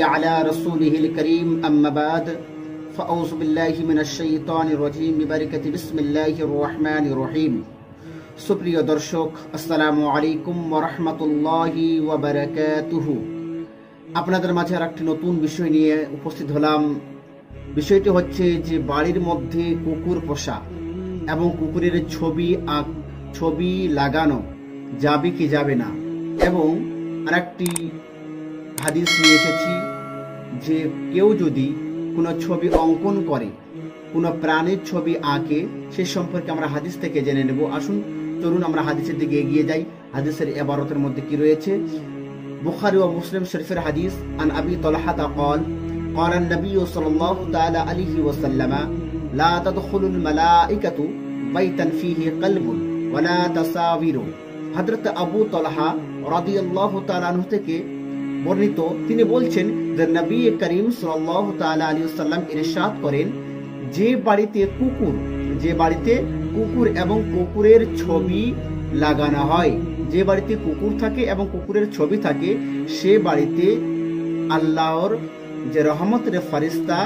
على رسوله الكريم أما بعد فأعوذ بالله من الشيطان الرجيم ببركة بسم الله الرحمن الرحيم সুপ্রিয় দর্শক আসসালামু আলাইকুম ওয়া রাহমাতুল্লাহি ওয়া বারাকাতুহু। আপনাদের মাঝে আরেকটি নতুন বিষয় নিয়ে উপস্থিত হলাম। বিষয়টি হচ্ছে যে বাড়ির মধ্যে কুকুর পোষা এবং কুকুরের ছবি লাগানো যাবে কি যাবে না, এবং আরেকটি হাদিস নিয়ে এসেছি যে কেউ যদি কোনো ছবি অঙ্কন করে, কোনো প্রাণীর ছবি আঁকে, সে সম্পর্কে আমরা হাদিস থেকে জেনে নেব। আসুন চলুন আমরা হাদিসের দিকে এগিয়ে যাই। হাদিসের ইবারতের মধ্যে কি রয়েছে? বুখারী ও মুসলিম শরীফের হাদিস। আন আবি তালহা قال قال النبي صلى الله تعالى عليه وسلم لا تدخل الملائكة بيتا فيه قلب ولا تصاوير। হযরত আবু তালহা রাদিয়াল্লাহু তাআলা আনহু থেকে বর্ণিত, তিনি বলছেন যে নবী করিম সাল্লাল্লাহু তাআলা আলাইহি ওয়াসাল্লাম ইরশাদ করেন, যে বাড়িতে কুকুর এবং কুকুরের ছবি লাগানো হয়, যে বাড়িতে কুকুর থাকে এবং কুকুরের ছবি থাকে, সে বাড়িতে আল্লাহর যে রহমতের ফেরেশতা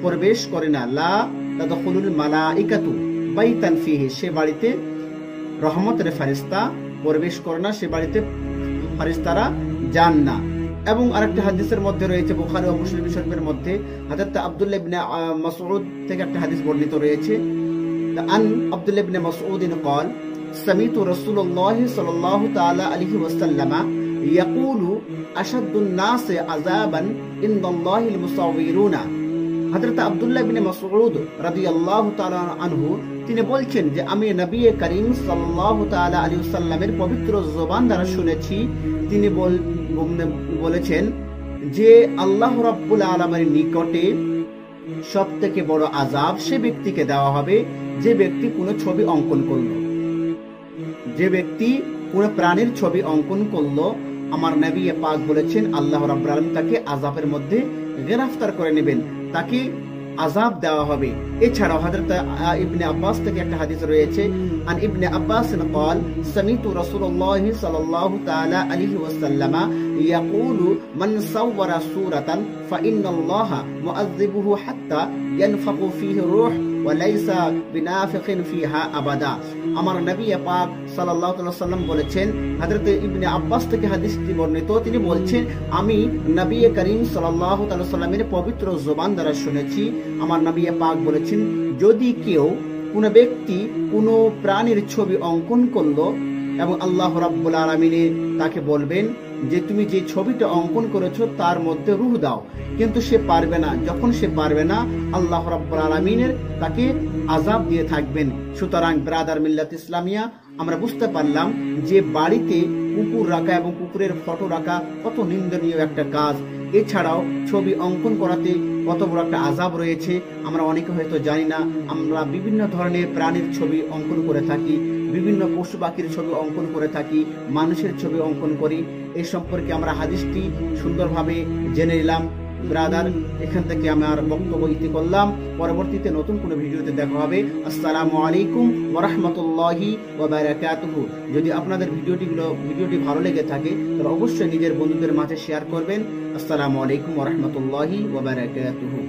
প্রবেশ করে না। লা তাদখুলুল মালাইকাতু বাইতান ফিহি, সে বাড়িতে রহমতের ফেরেশতা প্রবেশ করে না, সে বাড়িতে ফেরেশতারা যান না। এবং আরেকটি হাদিসের মধ্যে রয়েছে বুখারী ও মুসলিম শরীফের মধ্যে হযরত আব্দুল্লাহ ইবনে মাসউদ থেকে একটা হাদিস বর্ণিত রয়েছে। আন আব্দুল্লাহ ইবনে মাসউদ قال سمعت رسول الله صلى الله تعالى عليه وسلم يقول اشد الناس عذابا عند الله المصورون। হযরত আব্দুল্লাহ ইবনে মাসউদ রাদিয়াল্লাহু তাআলা আনহু তিনি বলছেন যে আমি নবী করিম সাল্লাল্লাহু তাআলা আলাইহি ওয়াসাল্লামের পবিত্র জবান দ্বারা শুনেছি, তিনি বলেছেন যে আল্লাহ রাব্বুল আলামিনের নিকটে সবথেকে বড় আযাব সে ব্যক্তিকে দেওয়া হবে যে ব্যক্তি কোনো ছবি অঙ্কন করলো, যে ব্যক্তি কোনো প্রাণীর ছবি অঙ্কন করলো। আমার নবী পাক বলেছেন আল্লাহ রাব্বুল আলামিন তাকে আযাবের মধ্যে গ্রেফতার করে নেবেন, তাকে আযাব দেওয়া হবে। এছাড়াও হযরত ইবনে আব্বাস থেকে একটা হাদিস রয়েছে। আন ইবনে আব্বাস قال سمعت رسول الله صلى الله تعالى عليه وسلم يقول من صور صورة فإن الله معذبه حتى ينفخ فيه الروح وليس بنافخ فيها أبدا। আমার নবী পাক সাল্লাল্লাহু আলাইহি ওয়াসাল্লাম বলেছেন, হযরত ইবনে আব্বাস থেকে হাদিসটি বর্ণিত, তিনি বলছেন আমি নবী করিম সাল্লাল্লাহু আলাইহি ওয়াসাল্লামের পবিত্র জবান দ্বারা শুনেছি, আমার নবী পাক বলেছেন যদি কোনো ব্যক্তি কোনো প্রাণীর ছবি অঙ্কন করলো এবং আল্লাহ রাব্বুল আলামিন তাকে বলবেন যে তুমি যে ছবিটা অঙ্কন করেছো তার মধ্যে রূহ দাও, কিন্তু সে পারবে না। যখন সে পারবে না, আল্লাহ রাব্বুল আলামিনের তাকে আযাব দিয়ে থাকবেন। সুতরাং ব্রাদার মিল্লাত ইসলামিয়া, আমরা বুঝতে পারলাম যে বাড়িতে কুকুর রাখা এবং কুকুরের ফটো রাখা কত নিন্দনীয় একটা কাজ। এছাড়াও ছবি অঙ্কন করাতে কত বড় একটা আযাব রয়েছে আমরা অনেকে হয়তো জানি না। আমরা বিভিন্ন ধরনের প্রাণীর ছবি অঙ্কন করে থাকি, বিভিন্ন পশু পাখির ছবি অঙ্কন করে থাকি, মানুষের ছবি অঙ্কন করি। এই সম্পর্কে আমরা হাদিসটি সুন্দরভাবে জেনে নিলাম। ব্রাদার, এখান থেকে আমার বক্তব্য ইতি করলাম। পরবর্তীতে নতুন কোনো ভিডিওতে দেখা হবে। আসসালামু আলাইকুম ওয়া রাহমাতুল্লাহি ওয়া বারাকাতুহু। যদি আপনাদের ভিডিওটি ভালো লেগে থাকে তাহলে অবশ্যই নিজের বন্ধুদের মাঝে শেয়ার করবেন। আসসালামু আলাইকুম ওয়া রাহমাতুল্লাহি ওয়া বারাকাতুহু।